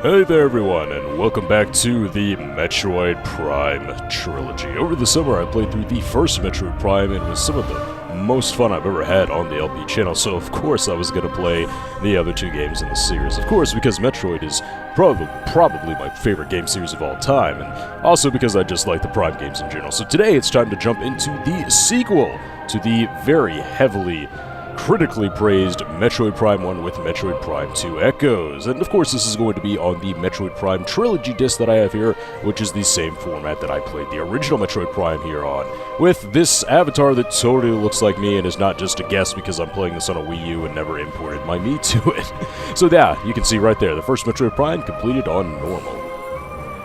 Hey there everyone, and welcome back to the Metroid Prime Trilogy. Over the summer I played through the first Metroid Prime, and it was some of the most fun I've ever had on the LP channel, so of course I was going to play the other two games in the series. Of course, because Metroid is probably my favorite game series of all time, and also because I just like the Prime games in general. So today it's time to jump into the sequel to the very heavily critically praised Metroid Prime 1 with Metroid Prime 2 Echoes. And of course this is going to be on the Metroid Prime Trilogy disc that I have here, which is the same format that I played the original Metroid Prime here on, with this avatar that totally looks like me and is not just a guess because I'm playing this on a Wii U and never imported my Mii to it. So yeah, you can see right there, the first Metroid Prime completed on normal.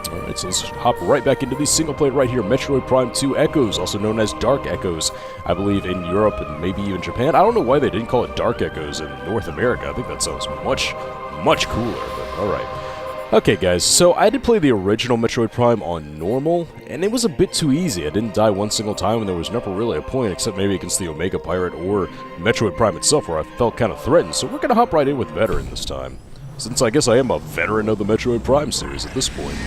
Alright, so let's hop right back into the single player right here, Metroid Prime 2 Echoes, also known as Dark Echoes, I believe in Europe and maybe even Japan. I don't know why they didn't call it Dark Echoes in North America. I think that sounds much cooler, but alright. Okay guys, so I did play the original Metroid Prime on normal, and it was a bit too easy. I didn't die one single time, and there was never really a point except maybe against the Omega Pirate or Metroid Prime itself where I felt kind of threatened, so we're going to hop right in with Veteran this time, since I guess I am a veteran of the Metroid Prime series at this point.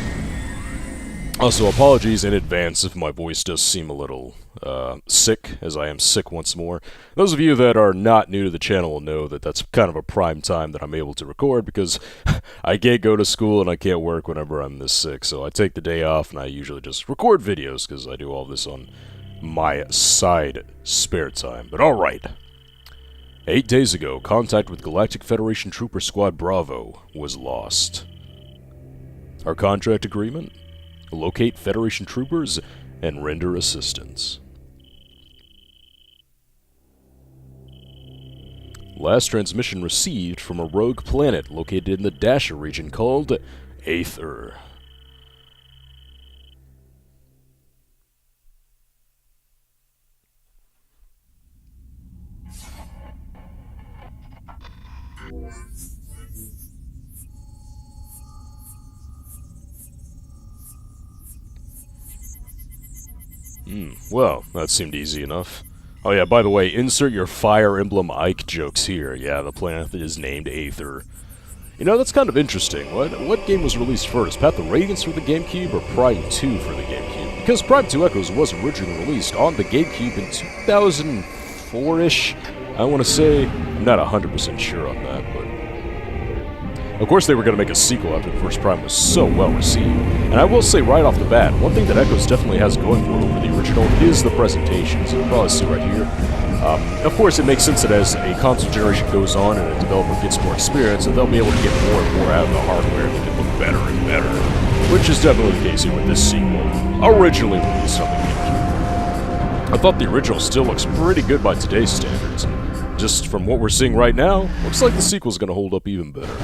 Also, apologies in advance if my voice does seem a little sick, as I am sick once more. Those of you that are not new to the channel will know that that's kind of a prime time that I'm able to record, because I can't go to school and I can't work whenever I'm this sick, so I take the day off and I usually just record videos, because I do all this on my side spare time. But alright. 8 days ago, contact with Galactic Federation Trooper Squad Bravo was lost. Our contract agreement? Locate Federation troopers and render assistance. Last transmission received from a rogue planet located in the Dasher region called Aether. Well, that seemed easy enough. Oh yeah, by the way, insert your Fire Emblem Ike jokes here. Yeah, the planet is named Aether. You know, that's kind of interesting. What game was released first? Path of Radiance for the GameCube or Prime 2 for the GameCube? Because Prime 2 Echoes was originally released on the GameCube in 2004-ish, I want to say. I'm not 100% sure on that, but... Of course they were going to make a sequel after the first Prime was so well received. And I will say right off the bat, one thing that Echoes definitely has going for it over the original is the presentation. So you can probably see right here. Of course it makes sense that as a console generation goes on and a developer gets more experience, that they'll be able to get more and more out of the hardware and make it look better and better. Which is definitely the case here with this sequel, originally released on the GameCube. I thought the original still looks pretty good by today's standards. Just from what we're seeing right now, looks like the sequel's going to hold up even better.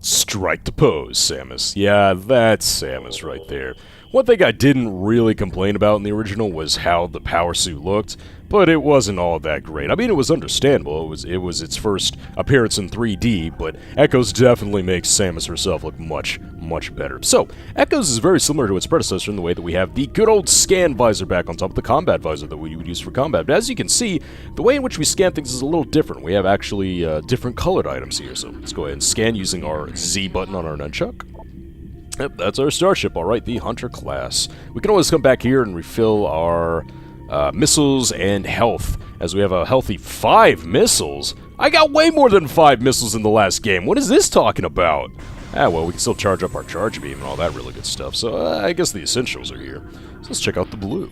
Strike the pose, Samus. Yeah, that's Samus right there. One thing I didn't really complain about in the original was how the power suit looked, but it wasn't all that great. I mean, it was understandable. It was its first appearance in 3D, but Echoes definitely makes Samus herself look much better. So, Echoes is very similar to its predecessor in the way that we have the good old scan visor back on top of the combat visor that we would use for combat. But as you can see, the way in which we scan things is a little different. We have actually different colored items here, so let's go ahead and scan using our Z button on our nunchuck. Yep, that's our starship, alright, the Hunter class. We can always come back here and refill our missiles and health, as we have a healthy 5 missiles. I got way more than 5 missiles in the last game. What is this talking about? Ah, well, we can still charge up our charge beam and all that really good stuff, so I guess the essentials are here. So let's check out the blue.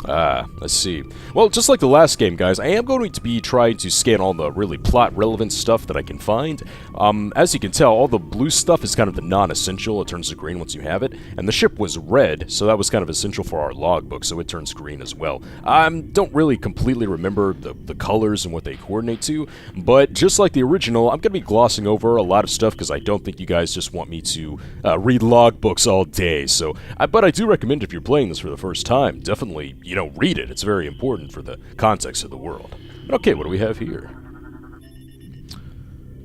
Ah, let's see. Well, just like the last game, guys, I am going to be trying to scan all the really plot-relevant stuff that I can find. As you can tell, all the blue stuff is kind of the non-essential. It turns to green once you have it. And the ship was red, so that was kind of essential for our logbook, so it turns green as well. I don't really completely remember the colors and what they coordinate to, but just like the original, I'm going to be glossing over a lot of stuff because I don't think you guys just want me to read logbooks all day. So, but I do recommend if you're playing this for the first time, definitely, read it. It's very important for the context of the world. Okay, what do we have here?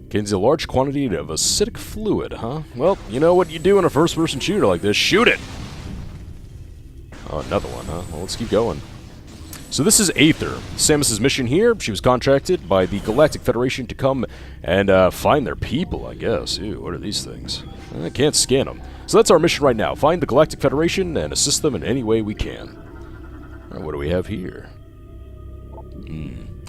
Contains a large quantity of acidic fluid, huh? Well, you know what you do in a first-person shooter like this. Shoot it! Oh, another one, huh? Well, let's keep going. So this is Aether. Samus's mission here, she was contracted by the Galactic Federation to come and find their people, I guess. Ew, what are these things? I can't scan them. So that's our mission right now. Find the Galactic Federation and assist them in any way we can. What do we have here?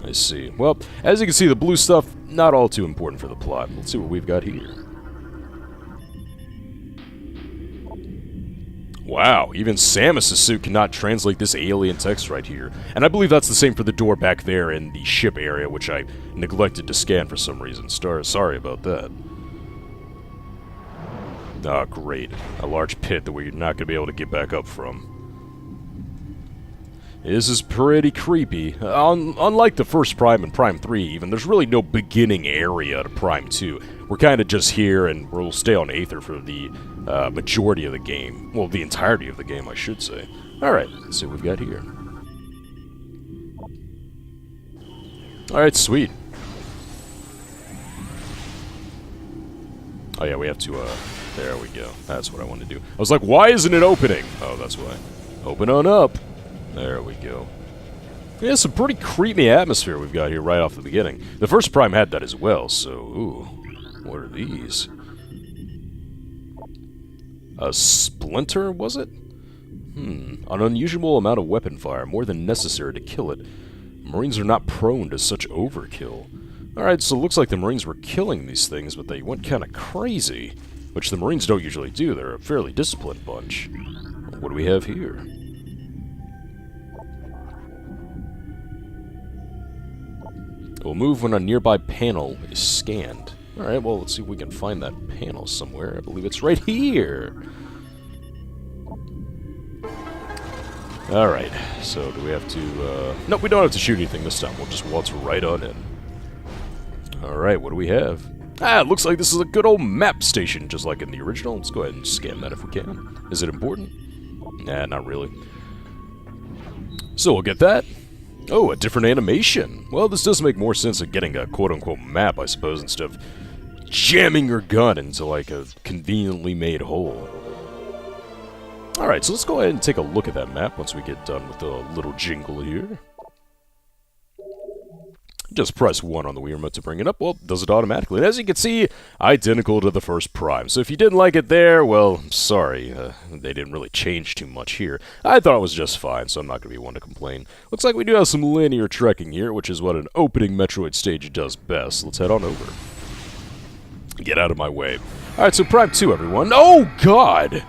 I see. Well, as you can see, the blue stuff, not all too important for the plot. Let's see what we've got here. Wow, even Samus's suit cannot translate this alien text right here. And I believe that's the same for the door back there in the ship area, which I neglected to scan for some reason. Sorry about that. Ah, great. A large pit that we're not going to be able to get back up from. This is pretty creepy. Unlike the first Prime and Prime 3 even, there's really no beginning area to Prime 2. We're kind of just here, and we'll stay on Aether for the majority of the game. Well, the entirety of the game, I should say. Alright, let's see what we've got here. Alright, sweet. Oh yeah, we have to, there we go. That's what I wanted to do. I was like, why isn't it opening? Oh, that's why. Open on up. There we go. Yeah, some pretty creepy atmosphere we've got here right off the beginning. The first Prime had that as well, so, ooh, what are these? A splinter, was it? An unusual amount of weapon fire, more than necessary to kill it. Marines are not prone to such overkill. Alright, so it looks like the Marines were killing these things, but they went kind of crazy. Which the Marines don't usually do, they're a fairly disciplined bunch. What do we have here? Will move when a nearby panel is scanned. Alright, well, let's see if we can find that panel somewhere. I believe it's right here. Alright, so do we have to, Nope, we don't have to shoot anything this time. We'll just waltz right on in. Alright, what do we have? Ah, it looks like this is a good old map station, just like in the original. Let's go ahead and scan that if we can. Is it important? Nah, not really. So we'll get that. Oh, a different animation. Well, this does make more sense of getting a quote-unquote map, I suppose, instead of jamming your gun into, like, a conveniently made hole. Alright, so let's go ahead and take a look at that map once we get done with the little jingle here. Just press 1 on the Wii Remote to bring it up. Well, it does it automatically. And as you can see, identical to the first Prime. So if you didn't like it there, well, sorry. They didn't really change too much here. I thought it was just fine, so I'm not going to be one to complain. Looks like we do have some linear trekking here, which is what an opening Metroid stage does best. Let's head on over. Get out of my way. Alright, so Prime 2, everyone. Oh, God!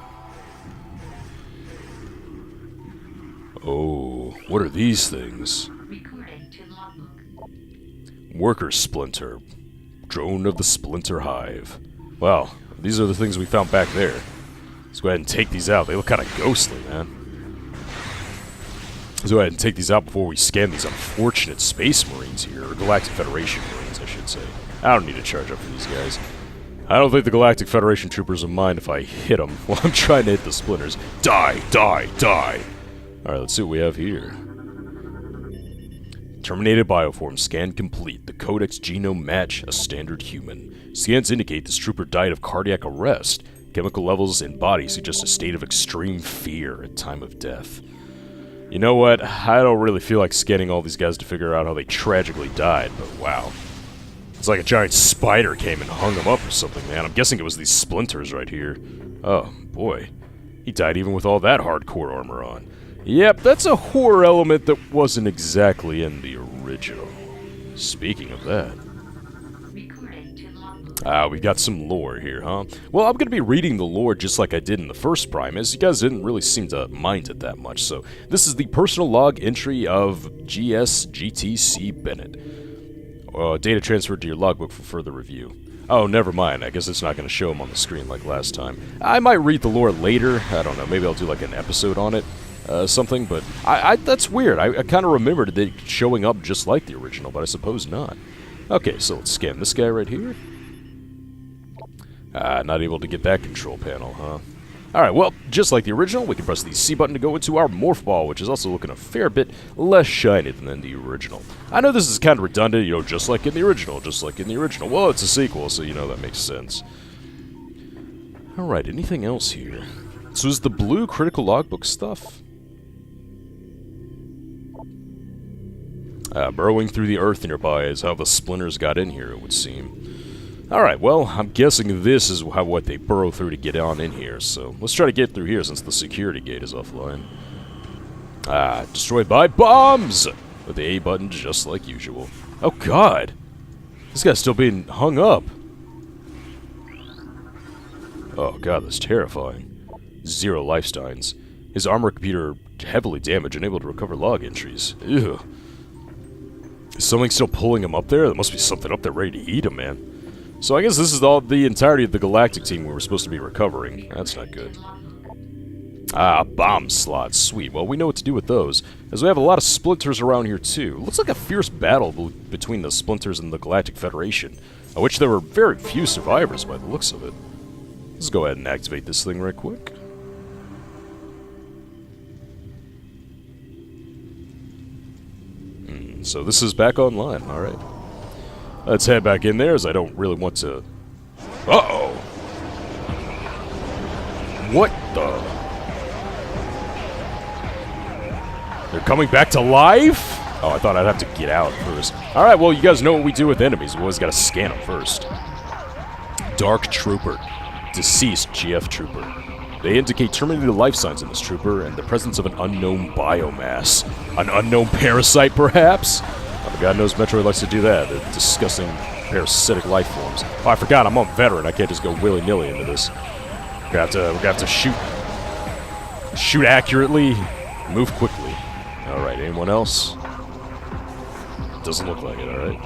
Oh, what are these things? Worker Splinter. Drone of the Splinter Hive. Wow, these are the things we found back there. Let's go ahead and take these out. They look kind of ghostly, man. Let's go ahead and take these out before we scan these unfortunate Space Marines here. Or Galactic Federation Marines, I should say. I don't need to charge up for these guys. I don't think the Galactic Federation troopers will mind if I hit them while I'm trying to hit the splinters. Die! Die! Die! Alright, let's see what we have here. Terminated bioform scan complete. The codex genome match a standard human. Scans indicate this trooper died of cardiac arrest. Chemical levels in body suggest a state of extreme fear at time of death. You know what? I don't really feel like scanning all these guys to figure out how they tragically died, but wow. It's like a giant spider came and hung them up or something, man. I'm guessing it was these splinters right here. Oh, boy. He died even with all that hardcore armor on. Yep, that's a horror element that wasn't exactly in the original. Speaking of that. We've got some lore here, huh? Well, I'm going to be reading the lore just like I did in the first Prime, as you guys didn't really seem to mind it that much. So, this is the personal log entry of GSGTC Bennett. Data transferred to your logbook for further review. Oh, never mind. I guess it's not going to show them on the screen like last time. I might read the lore later. I don't know. Maybe I'll do like an episode on it. Something, but that's weird. I kind of remembered it showing up just like the original, but I suppose not. Okay, so let's scan this guy right here. Not able to get that control panel, huh? Alright, well, just like the original, we can press the C button to go into our Morph Ball, which is also looking a fair bit less shiny than the original. I know this is kind of redundant, you know, just like in the original. Well, it's a sequel, so you know that makes sense. Alright, anything else here? So is the blue critical logbook stuff? Burrowing through the earth nearby is how the splinters got in here, it would seem. Alright, well, I'm guessing this is what they burrow through to get on in here, so let's try to get through here since the security gate is offline. Destroyed by bombs! With the A button just like usual. Oh god! This guy's still being hung up! Oh god, that's terrifying. 0 lifesteins. His armor computer heavily damaged, unable to recover log entries. Ew. Is something still pulling him up there? There must be something up there ready to eat him, man. So I guess this is the entirety of the Galactic team we were supposed to be recovering. That's not good. Bomb slots. Sweet. Well, we know what to do with those, as we have a lot of splinters around here, too. Looks like a fierce battle between the splinters and the Galactic Federation, of which there were very few survivors by the looks of it. Let's go ahead and activate this thing right quick. So this is back online. Alright. Let's head back in there, as I don't really want to... Uh-oh! What the... They're coming back to life? Oh, I thought I'd have to get out first. Alright, well, you guys know what we do with enemies. We always gotta scan them first. Dark Trooper. Deceased GF Trooper. They indicate terminated life signs in this trooper and the presence of an unknown biomass. An unknown parasite, perhaps? Oh, God knows Metroid likes to do that. They're disgusting parasitic life forms. Oh, I forgot, I'm a veteran. I can't just go willy-nilly into this. We're gonna have to shoot accurately, move quickly. Alright, anyone else? Doesn't look like it, alright.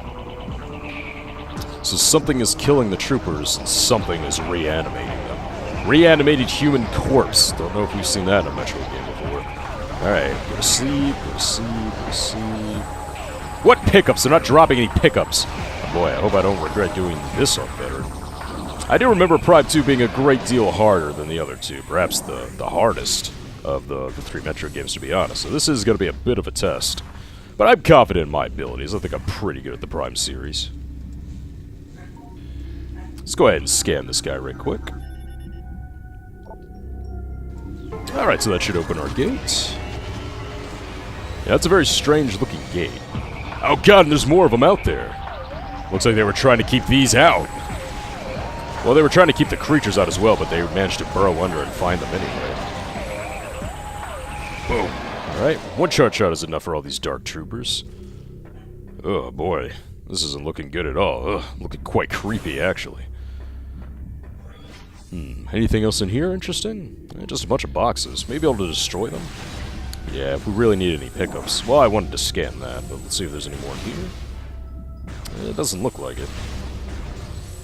So something is killing the troopers, and something is reanimating them. Reanimated human corpse. Don't know if we've seen that in a Metroid game before. Alright, go to sleep, go to sleep, go to sleep. What pickups? They're not dropping any pickups. Oh boy, I hope I don't regret doing this on better. I do remember Prime 2 being a great deal harder than the other two. Perhaps the hardest of the 3 Metroid games, to be honest. So this is going to be a bit of a test. But I'm confident in my abilities. I think I'm pretty good at the Prime series. Let's go ahead and scan this guy right quick. Alright, so that should open our gate. Yeah, that's a very strange looking gate. Oh god, and there's more of them out there. Looks like they were trying to keep these out. Well, they were trying to keep the creatures out as well, but they managed to burrow under and find them anyway. Boom. Alright, one charge shot is enough for all these dark troopers. Oh boy, this isn't looking good at all. Ugh, looking quite creepy, actually. Anything else in here interesting? Just a bunch of boxes. Maybe able to destroy them? Yeah, if we really need any pickups. Well, I wanted to scan that, but let's see if there's any more in here. It doesn't look like it.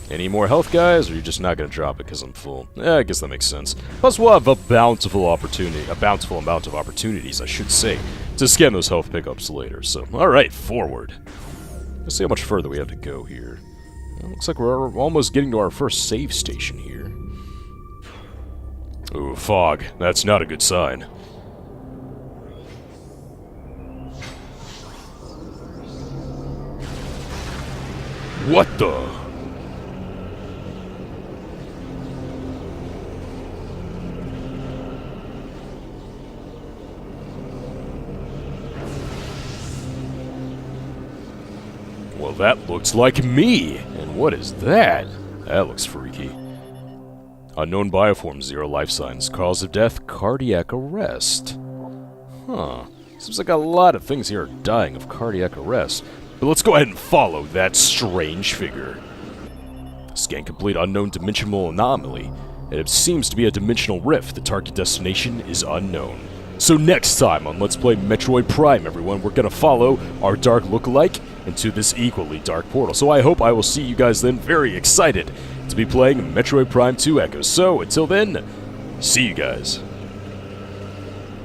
Any more health, guys, or are you just not going to drop it because I'm full? I guess that makes sense. Plus, we'll have a bountiful amount of opportunities, I should say, to scan those health pickups later. So, alright, forward. Let's see how much further we have to go here. Well, looks like we're almost getting to our first save station here. Ooh, fog. That's not a good sign. What the? Well, that looks like me! And what is that? That looks freaky. Unknown bioform, 0 life signs. Cause of death, cardiac arrest. Huh. Seems like a lot of things here are dying of cardiac arrest. But let's go ahead and follow that strange figure. Scan complete unknown dimensional anomaly. It seems to be a dimensional rift. The target destination is unknown. So next time on Let's Play Metroid Prime, everyone, we're going to follow our dark lookalike into this equally dark portal. So I hope I will see you guys then, very excited to be playing Metroid Prime 2 Echoes. So until then, see you guys.